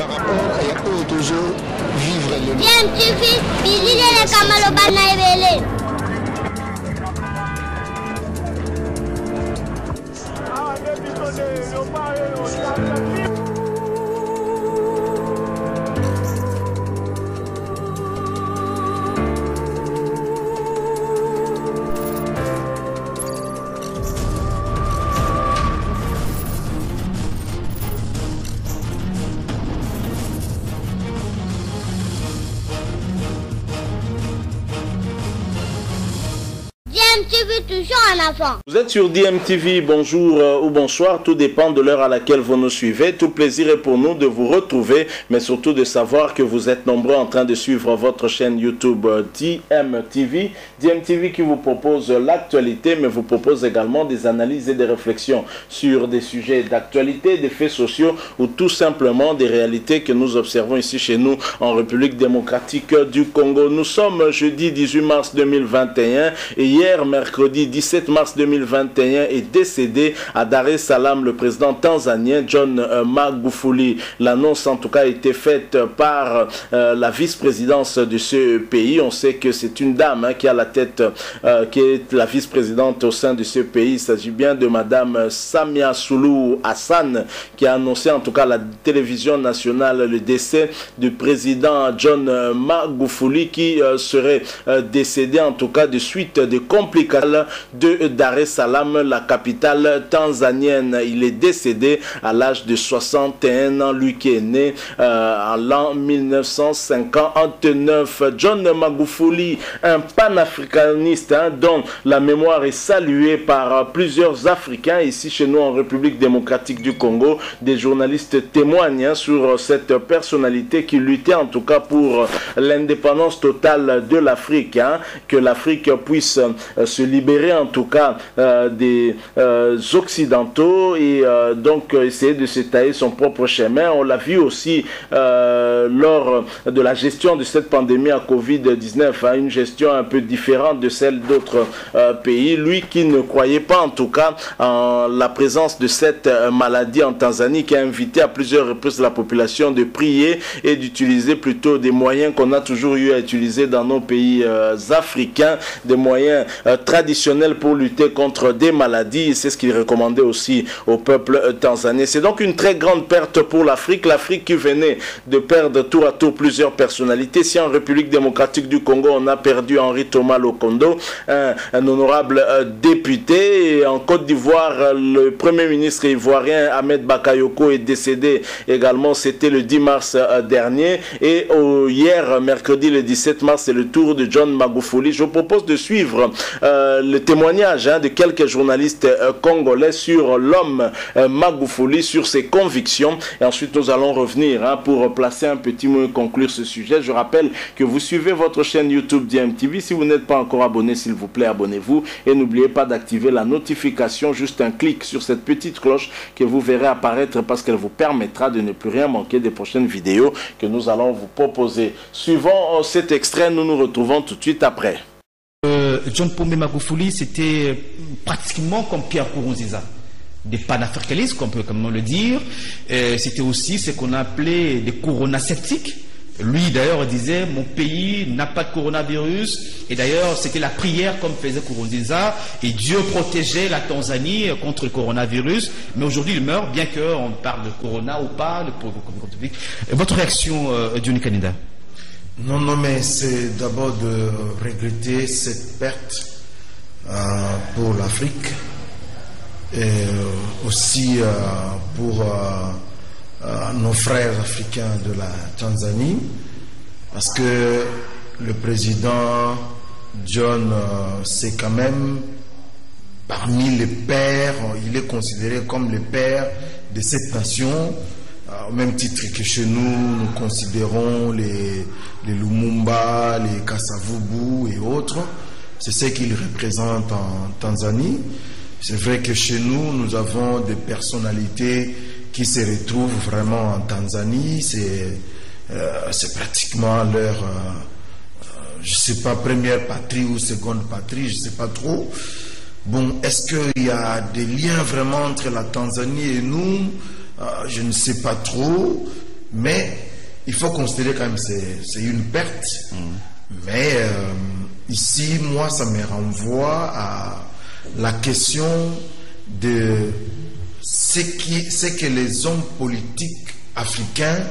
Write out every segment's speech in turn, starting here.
par rapport à toujours vivre le toujours en avant. Vous êtes sur DMTV, bonjour ou bonsoir, tout dépend de l'heure à laquelle vous nous suivez. Tout plaisir est pour nous de vous retrouver, mais surtout de savoir que vous êtes nombreux en train de suivre votre chaîne YouTube DMTV. DMTV qui vous propose l'actualité, mais vous propose également des analyses et des réflexions sur des sujets d'actualité, des faits sociaux ou tout simplement des réalités que nous observons ici chez nous en République démocratique du Congo. Nous sommes jeudi 18 mars 2021 et hier, mercredi 17 mars 2021, est décédé à Dar es Salaam le président tanzanien John Magufuli. L'annonce en tout cas a été faite par la vice-présidence de ce pays. On sait que c'est une dame qui a la tête, qui est la vice-présidente au sein de ce pays. Il s'agit bien de madame Samia Suluhu Hassan qui a annoncé en tout cas à la télévision nationale le décès du président John Magufuli qui serait décédé en tout cas de suite des complications de Dar es Salaam, la capitale tanzanienne. Il est décédé à l'âge de 61 ans, lui qui est né en l'an 1959. John Magufuli, un panafricaniste dont la mémoire est saluée par plusieurs Africains ici chez nous en République démocratique du Congo. Des journalistes témoignent sur cette personnalité qui luttait en tout cas pour l'indépendance totale de l'Afrique, que l'Afrique puisse se libérer en tout cas des occidentaux et donc essayer de se tailler son propre chemin. On l'a vu aussi lors de la gestion de cette pandémie à Covid-19, une gestion un peu différente de celle d'autres pays. Lui qui ne croyait pas en tout cas en la présence de cette maladie en Tanzanie, qui a invité à plusieurs reprises la population de prier et d'utiliser plutôt des moyens qu'on a toujours eu à utiliser dans nos pays africains, des moyens traditionnels pour lutter contre des maladies. C'est ce qu'il recommandait aussi au peuple tanzanien. C'est donc une très grande perte pour l'Afrique. L'Afrique qui venait de perdre tour à tour plusieurs personnalités. Si en République démocratique du Congo, on a perdu Henri Thomas Lokondo, un honorable député. Et en Côte d'Ivoire, le premier ministre ivoirien Ahmed Bakayoko est décédé également. C'était le 10 mars dernier. Et hier, mercredi le 17 mars, c'est le tour de John Magufuli. Je vous propose de suivre le témoignage de quelques journalistes congolais sur l'homme Magufuli, sur ses convictions, et ensuite nous allons revenir pour placer un petit mot et conclure ce sujet. Je rappelle que vous suivez votre chaîne YouTube DMTV. Si vous n'êtes pas encore abonné, s'il vous plaît, abonnez-vous et n'oubliez pas d'activer la notification, juste un clic sur cette petite cloche que vous verrez apparaître parce qu'elle vous permettra de ne plus rien manquer des prochaines vidéos que nous allons vous proposer. Suivant cet extrait, nous nous retrouvons tout de suite après. John Pombe Magufuli, c'était pratiquement comme Pierre Nkurunziza, des panafricanistes, on peut comment le dire. C'était aussi ce qu'on appelait des coronasceptiques. Lui d'ailleurs disait mon pays n'a pas de coronavirus, et d'ailleurs c'était la prière comme faisait Nkurunziza, et Dieu protégeait la Tanzanie contre le coronavirus. Mais aujourd'hui il meurt, bien qu'on parle de corona ou pas. Votre réaction, Johnny Kaneda? Non, mais c'est d'abord de regretter cette perte pour l'Afrique et aussi pour nos frères africains de la Tanzanie, parce que le président John, c'est quand même parmi les pères, il est considéré comme le père de cette nation. Au même titre que chez nous, nous considérons les Lumumba, les Kasavubu et autres. C'est ce qu'ils représentent en Tanzanie. C'est vrai que chez nous, nous avons des personnalités qui se retrouvent vraiment en Tanzanie. C'est pratiquement leur, je sais pas, première patrie ou seconde patrie, je sais pas trop. Bon, est-ce qu'il y a des liens vraiment entre la Tanzanie et nous? Je ne sais pas trop, Mais il faut considérer quand même que c'est une perte. Mais ici, moi, ça me renvoie à la question de ce que les hommes politiques africains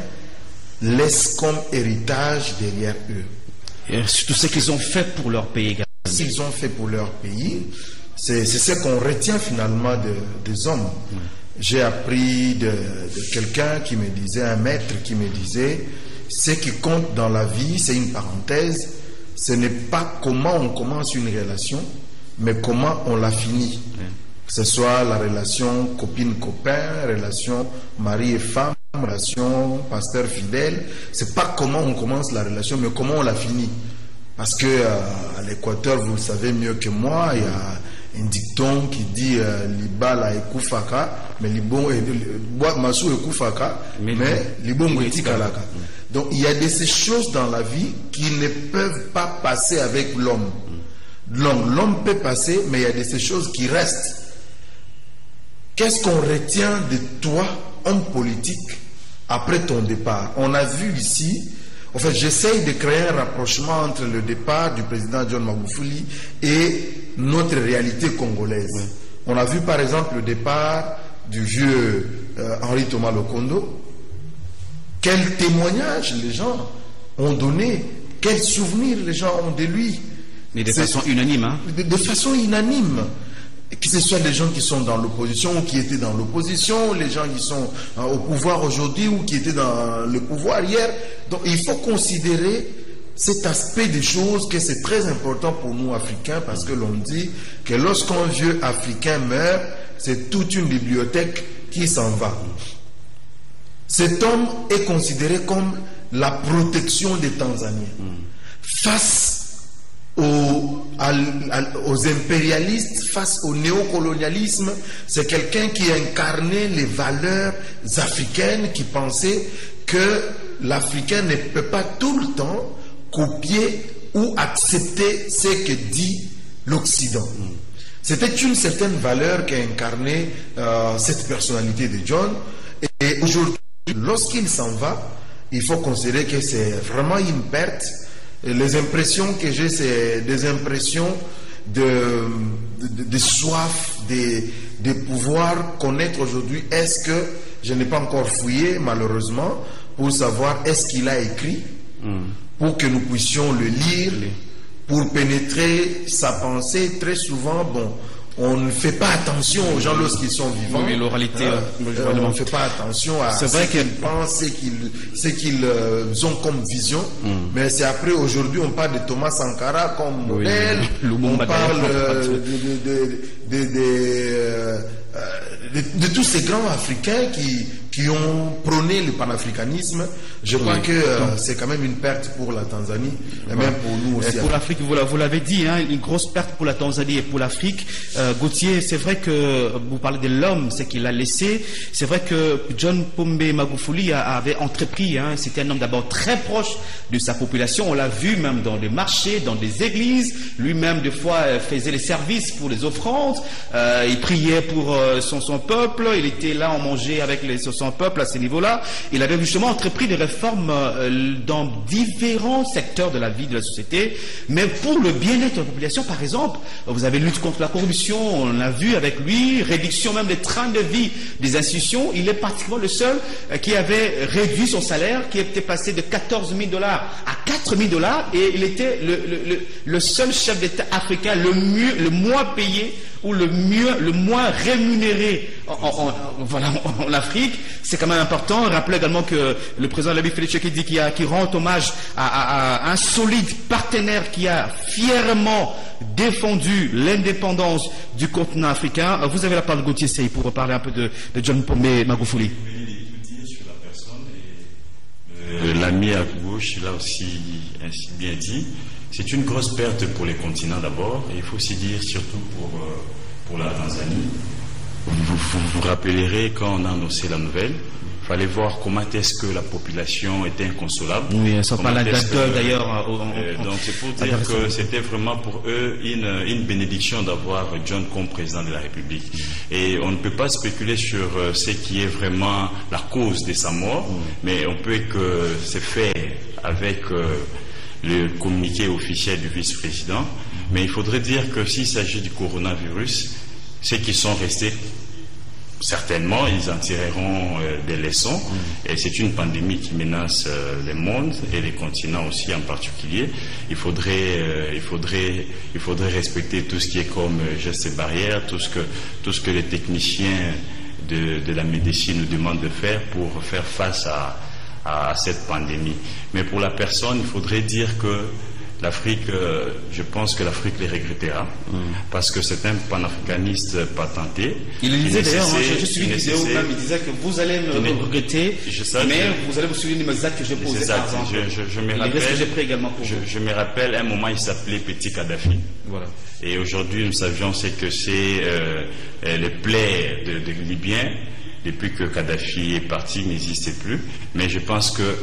laissent comme héritage derrière eux. Et surtout ce qu'ils ont fait pour leur pays également. Ce qu'ils ont fait pour leur pays, c'est ce qu'on retient finalement des hommes. J'ai appris de quelqu'un qui me disait, un maître qui me disait, ce qui compte dans la vie, c'est une parenthèse, ce n'est pas comment on commence une relation, mais comment on la finit. Que ce soit la relation copine-copain, relation mari et femme, relation pasteur fidèle, c'est pas comment on commence la relation, mais comment on la finit. Parce que à l'Équateur, vous le savez mieux que moi, il y a un dicton qui dit libala ekufaka, mais libon masu ekufaka, mais libon etikalaka. Donc il y a de ces choses dans la vie qui ne peuvent pas passer avec l'homme. L'homme peut passer, mais il y a de ces choses qui restent. Qu'est-ce qu'on retient de toi, homme politique, après ton départ? On a vu ici, en fait, j'essaye de créer un rapprochement entre le départ du président John Magufuli et notre réalité congolaise. On a vu par exemple le départ du vieux Henri Thomas Lokondo. Quel témoignage les gens ont donné, quels souvenirs les gens ont de lui. Mais de façon unanime. Hein? De façon unanime. Que ce soit les gens qui sont dans l'opposition ou qui étaient dans l'opposition, les gens qui sont au pouvoir aujourd'hui ou qui étaient dans le pouvoir hier. Donc il faut considérer cet aspect des choses, que c'est très important pour nous Africains, parce que l'on dit que lorsqu'un vieux Africain meurt, c'est toute une bibliothèque qui s'en va. Cet homme est considéré comme la protection des Tanzaniens. Face aux impérialistes, face au néocolonialisme, c'est quelqu'un qui incarnait les valeurs africaines, qui pensait que l'Africain ne peut pas tout le temps copier ou accepter ce que dit l'Occident. C'était une certaine valeur qu'a incarné cette personnalité de John. Et aujourd'hui, lorsqu'il s'en va, il faut considérer que c'est vraiment une perte. Et les impressions que j'ai, c'est des impressions de soif, de pouvoir connaître aujourd'hui. Est-ce que je n'ai pas encore fouillé, malheureusement, pour savoir est-ce qu'il a écrit, pour que nous puissions le lire, pour pénétrer sa pensée. Très souvent, bon, on ne fait pas attention aux gens lorsqu'ils sont vivants. Oui, l'oralité. On ne fait pas attention à ce qu'ils pensent, ce qu'ils ont comme vision. Mais c'est après, aujourd'hui, on parle de Thomas Sankara comme modèle. On parle de tous ces grands Africains qui ont prôné le panafricanisme. Je crois que c'est quand même une perte pour la Tanzanie, et même pour nous aussi. Pour l'Afrique, vous l'avez dit, hein, une grosse perte pour la Tanzanie et pour l'Afrique. Gauthier, c'est vrai que vous parlez de l'homme, ce qu'il a laissé. C'est vrai que John Pombe Magufuli avait entrepris, hein, c'était un homme d'abord très proche de sa population. On l'a vu même dans des marchés, dans des églises. Lui-même, des fois, faisait les services pour les offrandes. Il priait pour son peuple. Il était là, on mangeait avec son peuple à ce niveau-là. Il avait justement entrepris des réformes dans différents secteurs de la vie de la société, mais pour le bien-être de la population. Par exemple, vous avez lutte contre la corruption, on l'a vu avec lui, réduction même des trains de vie des institutions. Il est pratiquement le seul qui avait réduit son salaire, qui était passé de 14 000 $ à 4 000 $, et il était le seul chef d'État africain le moins payé ou le moins rémunéré en Afrique. C'est quand même important. Rappelez également que le président Labi Félix Tshisekedi qui rend hommage à un solide partenaire qui a fièrement défendu l'indépendance du continent africain. Vous avez la parole, Gauthier Sey, pour reparler un peu de John Pombe Magufuli. Sur la personne, et l'ami à gauche l'a aussi ainsi bien dit. C'est une grosse perte pour les continents d'abord, et il faut aussi dire surtout pour la Tanzanie. Vous vous rappellerez quand on a annoncé la nouvelle, fallait voir comment est-ce que la population était inconsolable. Oui, sans parler d'ailleurs. Donc c'est pour dire que c'était vraiment pour eux une bénédiction d'avoir John comme président de la République. Et on ne peut pas spéculer sur ce qui est vraiment la cause de sa mort, mais on peut que c'est fait avec le communiqué officiel du vice-président. Mais il faudrait dire que s'il s'agit du coronavirus, ceux qui sont restés, certainement, ils en tireront des leçons. Et c'est une pandémie qui menace le monde et les continents aussi en particulier. Il faudrait respecter tout ce qui est comme gestes barrières, tout ce que les techniciens de la médecine nous demandent de faire pour faire face à cette pandémie. Mais pour la personne, il faudrait dire que l'Afrique, je pense que l'Afrique les regrettera, parce que c'est un panafricaniste patenté. Il le disait d'ailleurs, j'ai suivi une vidéo où il disait que vous allez me regretter, mais vous allez vous souvenir de mes actes que j'ai posés par exemple. Je me rappelle, un moment il s'appelait Petit Kadhafi. Voilà. Et aujourd'hui nous savions que c'est les plaies de Libyens, depuis que Kadhafi est parti, n'existait plus. Mais je pense que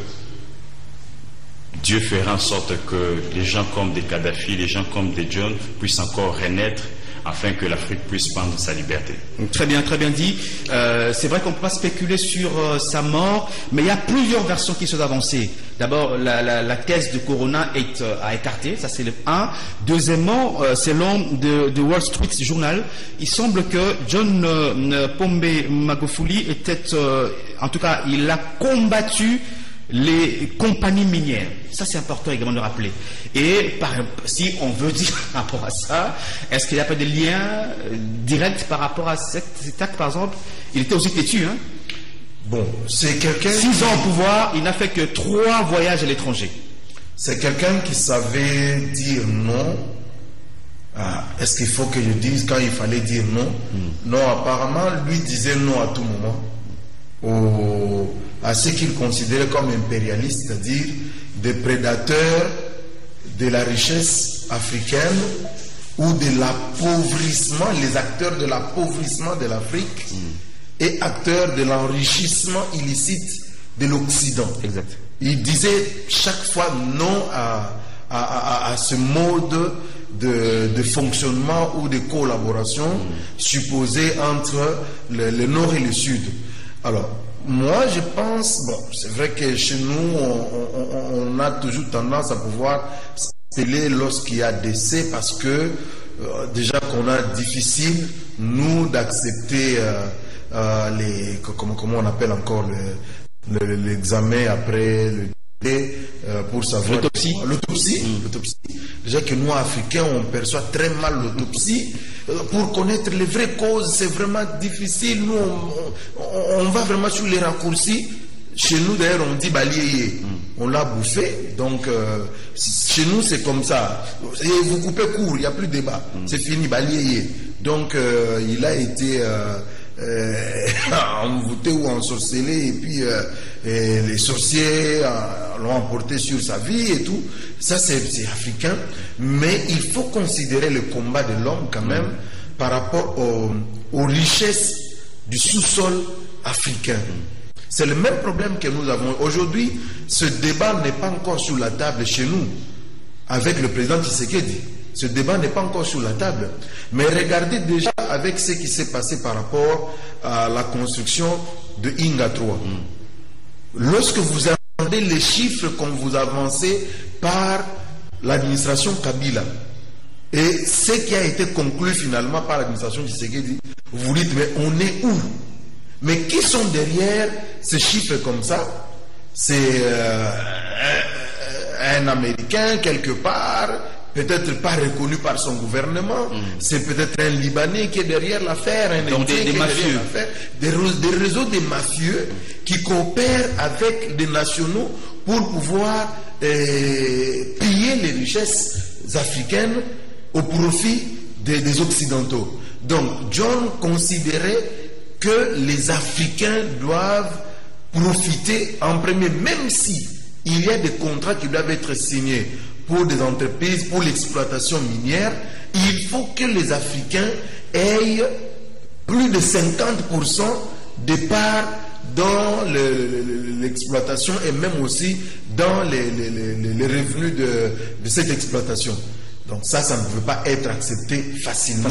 Dieu fera en sorte que les gens comme des Kadhafi, les gens comme des John puissent encore renaître afin que l'Afrique puisse prendre sa liberté. Très bien dit. C'est vrai qu'on ne peut pas spéculer sur sa mort, mais il y a plusieurs versions qui sont avancées. D'abord, la thèse de Corona est à écarter, ça c'est le 1. Deuxièmement, selon The Wall Street Journal, il semble que John Pombe Magufuli était, en tout cas, il a combattu les compagnies minières. Ça, c'est important également de rappeler. Et si on veut dire par rapport à ça, est-ce qu'il n'y a pas de lien direct par rapport à cet acte, par exemple? Il était aussi têtu, hein? Bon, c'est quelqu'un... 6 ans au pouvoir, il n'a fait que 3 voyages à l'étranger. C'est quelqu'un qui savait dire non. Est-ce qu'il faut que je dise quand il fallait dire non? Non, apparemment, lui disait non à tout moment. À ce qu'il considérait comme impérialistes, c'est-à-dire des prédateurs de la richesse africaine ou de l'appauvrissement, les acteurs de l'appauvrissement de l'Afrique et acteurs de l'enrichissement illicite de l'Occident. Exact. Il disait chaque fois non à ce mode de fonctionnement ou de collaboration supposé entre le Nord et le Sud. Alors, moi, je pense, bon, c'est vrai que chez nous, on a toujours tendance à pouvoir s'appeler lorsqu'il y a décès parce que déjà qu'on a difficile, nous, d'accepter comment on appelle encore l'examen après le décès pour savoir... L'autopsie. Déjà que nous, Africains, on perçoit très mal l'autopsie. Pour connaître les vraies causes, c'est vraiment difficile. Nous, on va vraiment sur les raccourcis. Chez nous, d'ailleurs, on dit balayer. On l'a bouffé. Donc, chez nous, c'est comme ça. Et vous coupez court, il n'y a plus de débat. C'est fini, balayer. Donc, il a été envoûté ou ensorcelé. Et puis, les sorciers l'ont emporté sur sa vie et tout. Ça, c'est africain. Mais il faut considérer le combat de l'homme quand même par rapport aux richesses du sous-sol africain. C'est le même problème que nous avons. Aujourd'hui, ce débat n'est pas encore sur la table chez nous, avec le président Tshisekedi. Ce débat n'est pas encore sur la table. Mais regardez déjà avec ce qui s'est passé par rapport à la construction de Inga 3. Lorsque vous entendez les chiffres qu'on vous avancés par l'administration Kabila et ce qui a été conclu finalement par l'administration du Tshisekedi, vous dites mais on est où? Mais qui sont derrière ces chiffres comme ça? C'est un Américain quelque part, peut-être pas reconnu par son gouvernement, c'est peut-être un Libanais qui est derrière l'affaire, un Indien qui est derrière l'affaire, des réseaux de mafieux qui coopèrent avec des nationaux pour pouvoir piller les richesses africaines au profit des Occidentaux. Donc John considérait que les Africains doivent profiter en premier, même si il y a des contrats qui doivent être signés pour des entreprises, pour l'exploitation minière, il faut que les Africains aient plus de 50% de parts dans l'exploitation et même aussi dans les revenus de cette exploitation. Donc ça ne peut pas être accepté facilement.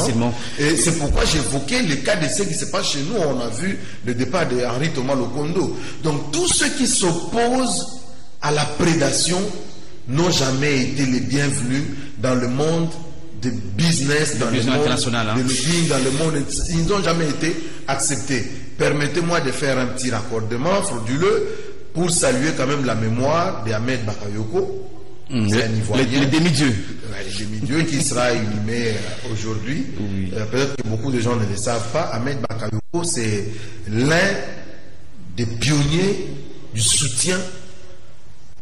Et c'est pourquoi j'évoquais le cas de ce qui se passe chez nous. On a vu le départ de Henri Thomas Lokondo. Donc tous ceux qui s'opposent à la prédation n'ont jamais été les bienvenus dans le monde de business, dans le monde international, de lobbying, dans le monde. Ils n'ont jamais été acceptés. Permettez-moi de faire un petit raccordement frauduleux pour saluer quand même la mémoire d'Ahmed Bakayoko. C'est un Ivoirien. Les demi-dieux. Les demi-dieux qui sera inhumé aujourd'hui. Oui. Peut-être que beaucoup de gens ne le savent pas. Ahmed Bakayoko, c'est l'un des pionniers du soutien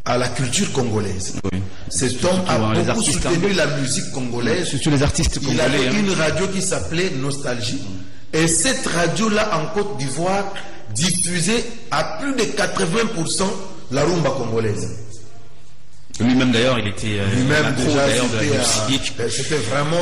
à la culture congolaise. Oui. Cet homme a beaucoup soutenu la musique congolaise. Surtout les artistes congolais. Il avait une radio qui s'appelait Nostalgie. Et cette radio-là, en Côte d'Ivoire, diffusait à plus de 80% la rumba congolaise. Lui-même d'ailleurs, il était c'était vraiment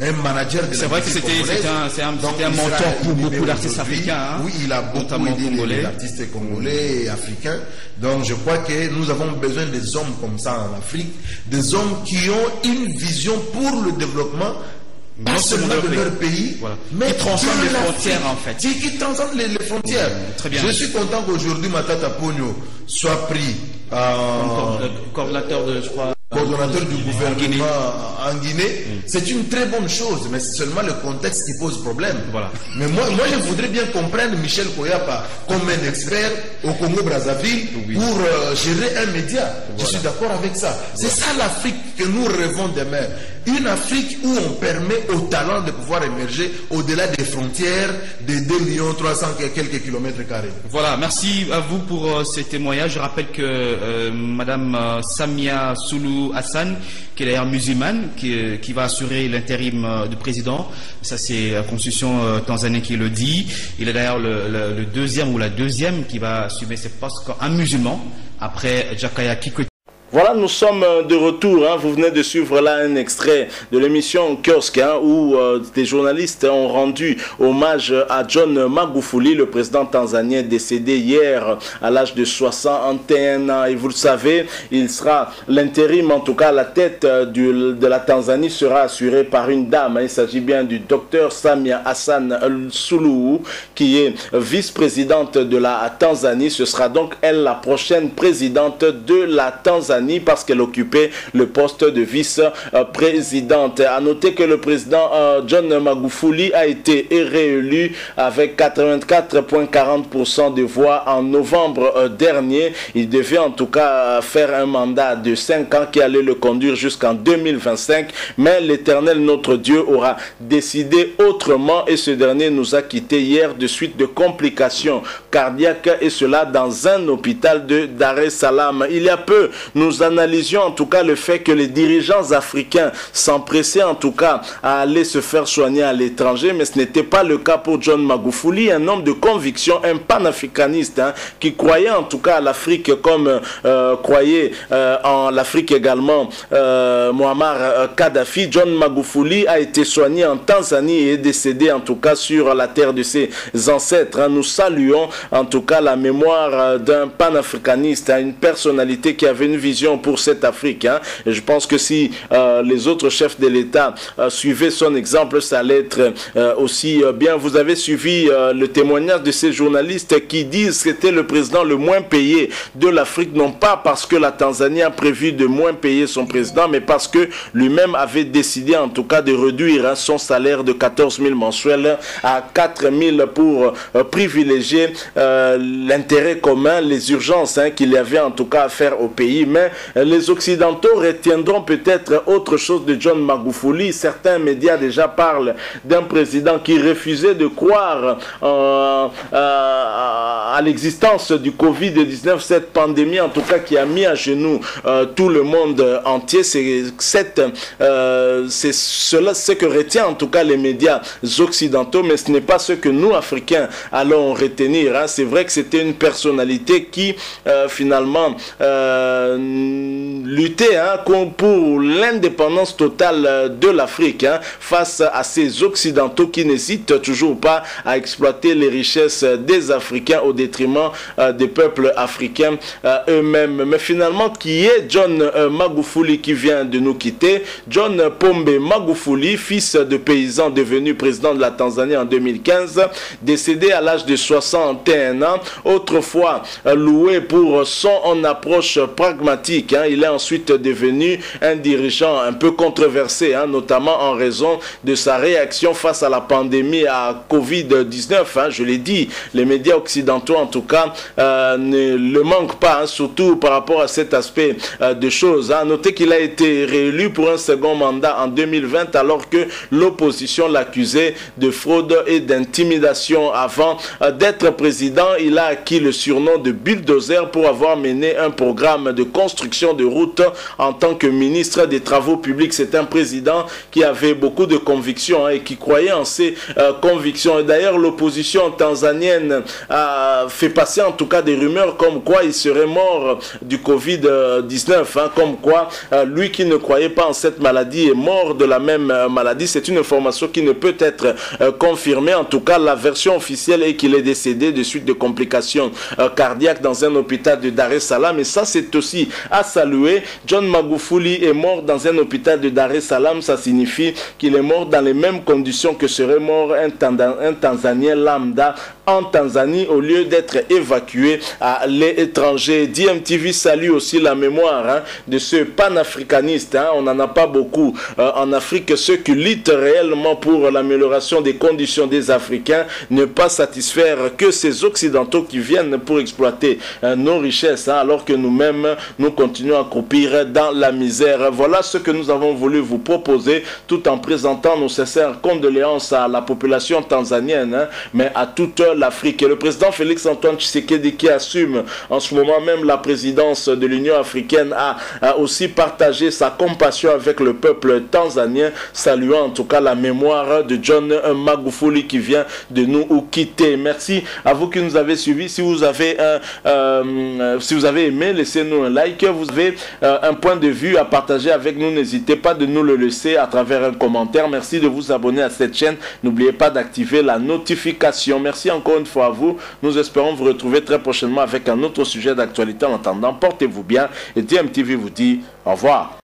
un manager de la musique congolaise. C'est vrai que c'était un mentor pour beaucoup d'artistes africains. Hein, oui, il a beaucoup aidé les artistes congolais et africains. Donc je crois que nous avons besoin des hommes comme ça en Afrique, des hommes qui ont une vision pour le développement, non seulement de leur pays, mais qui transcendent les frontières en fait. Qui transcendent les frontières. Très bien. Je suis content qu'aujourd'hui Matata Ponyo soit pris coordonnateur de, je crois, coordonnateur du gouvernement en Guinée. C'est une très bonne chose, mais c'est seulement le contexte qui pose problème. Voilà. Mais moi, je voudrais bien comprendre Michel Koyapa comme un expert au Congo-Brazzaville pour gérer un média. Je suis d'accord avec ça. C'est ça l'Afrique que nous rêvons demain. Une Afrique où on permet aux talents de pouvoir émerger au-delà des frontières de 2 300 000 quelques kilomètres carrés. Voilà, merci à vous pour ces témoignages. Je rappelle que Madame Samia Sulu Hassan, qui est d'ailleurs musulmane, qui va assurer l'intérim du président. Ça, c'est la constitution tanzanienne qui le dit. Il est d'ailleurs le deuxième ou la deuxième qui va assumer ses postes comme un musulman après Jakaya Kikwete. Voilà, nous sommes de retour. Hein. Vous venez de suivre là un extrait de l'émission Kiosque où des journalistes ont rendu hommage à John Magufuli, le président tanzanien décédé hier à l'âge de 61 ans. Et vous le savez, il sera l'intérim, en tout cas la tête de la Tanzanie sera assurée par une dame. Il s'agit bien du docteur Samia Hassan Suluhu, qui est vice-présidente de la Tanzanie. Ce sera donc elle la prochaine présidente de la Tanzanie, parce qu'elle occupait le poste de vice-présidente. À noter que le président John Magufuli a été réélu avec 84,40% de voix en novembre dernier. Il devait en tout cas faire un mandat de 5 ans qui allait le conduire jusqu'en 2025, mais l'Éternel notre Dieu aura décidé autrement et ce dernier nous a quittés hier de suite de complications cardiaques, et cela dans un hôpital de Dar es Salaam. Il y a peu, nous analysions en tout cas le fait que les dirigeants africains s'empressaient en tout cas à aller se faire soigner à l'étranger, mais ce n'était pas le cas pour John Magufuli, un homme de conviction, un panafricaniste qui croyait en tout cas à l'Afrique comme croyait en l'Afrique également Muammar Kadhafi. John Magufuli a été soigné en Tanzanie et est décédé en tout cas sur la terre de ses ancêtres. Nous saluons en tout cas la mémoire d'un panafricaniste, une personnalité qui avait une vision pour cette Afrique. Et je pense que si les autres chefs de l'État suivaient son exemple, ça allait être aussi bien. Vous avez suivi le témoignage de ces journalistes qui disent que c'était le président le moins payé de l'Afrique, non pas parce que la Tanzanie a prévu de moins payer son président, mais parce que lui-même avait décidé en tout cas de réduire son salaire de 14 000 mensuels à 4 000 pour privilégier l'intérêt commun, les urgences qu'il y avait en tout cas à faire au pays. Mais les Occidentaux retiendront peut-être autre chose de John Magufuli. Certains médias déjà parlent d'un président qui refusait de croire à l'existence du Covid-19, cette pandémie en tout cas qui a mis à genoux tout le monde entier. C'est cela ce que retient en tout cas les médias occidentaux, mais ce n'est pas ce que nous Africains allons retenir. C'est vrai que c'était une personnalité qui finalement lutter pour l'indépendance totale de l'Afrique face à ces Occidentaux qui n'hésitent toujours pas à exploiter les richesses des Africains au détriment des peuples africains eux-mêmes. Mais finalement, qui est John Magufuli qui vient de nous quitter? John Pombe Magufuli, fils de paysan devenu président de la Tanzanie en 2015, décédé à l'âge de 61 ans, autrefois loué pour son approche pragmatique. Il est ensuite devenu un dirigeant un peu controversé, notamment en raison de sa réaction face à la pandémie à Covid-19. Je l'ai dit, les médias occidentaux en tout cas ne le manquent pas, surtout par rapport à cet aspect de choses. Notez qu'il a été réélu pour un second mandat en 2020 alors que l'opposition l'accusait de fraude et d'intimidation. Avant d'être président, il a acquis le surnom de bulldozer pour avoir mené un programme de construction de routes en tant que ministre des Travaux publics. C'est un président qui avait beaucoup de convictions et qui croyait en ses convictions. Et d'ailleurs, l'opposition tanzanienne a fait passer en tout cas des rumeurs comme quoi il serait mort du Covid-19, comme quoi lui qui ne croyait pas en cette maladie est mort de la même maladie. C'est une information qui ne peut être confirmée. En tout cas, la version officielle est qu'il est décédé de suite de complications cardiaques dans un hôpital de Dar es Salaam. Et ça, c'est aussi à saluer. John Magufuli est mort dans un hôpital de Dar es Salaam. Ça signifie qu'il est mort dans les mêmes conditions que serait mort un Tanzanien lambda en Tanzanie au lieu d'être évacué à l'étranger. DMTV salue aussi la mémoire de ce panafricaniste. On n'en a pas beaucoup en Afrique. Ceux qui luttent réellement pour l'amélioration des conditions des Africains, ne pas satisfaire que ces Occidentaux qui viennent pour exploiter nos richesses, alors que nous-mêmes, nous continuons à croupir dans la misère. Voilà ce que nous avons voulu vous proposer, tout en présentant nos sincères condoléances à la population tanzanienne, mais à toute l'Afrique. Et le président Félix Antoine Tshisekedi, qui assume en ce moment même la présidence de l'Union africaine, a aussi partagé sa compassion avec le peuple tanzanien, saluant en tout cas la mémoire de John Magufuli qui vient de nous quitter. Merci à vous qui nous avez suivis. Si vous avez aimé, laissez-nous un like. Vous avez un point de vue à partager avec nous, n'hésitez pas de nous le laisser à travers un commentaire. Merci de vous abonner à cette chaîne. N'oubliez pas d'activer la notification. Merci encore une fois à vous. Nous espérons vous retrouver très prochainement avec un autre sujet d'actualité. En attendant, portez-vous bien et DMTV vous dit au revoir.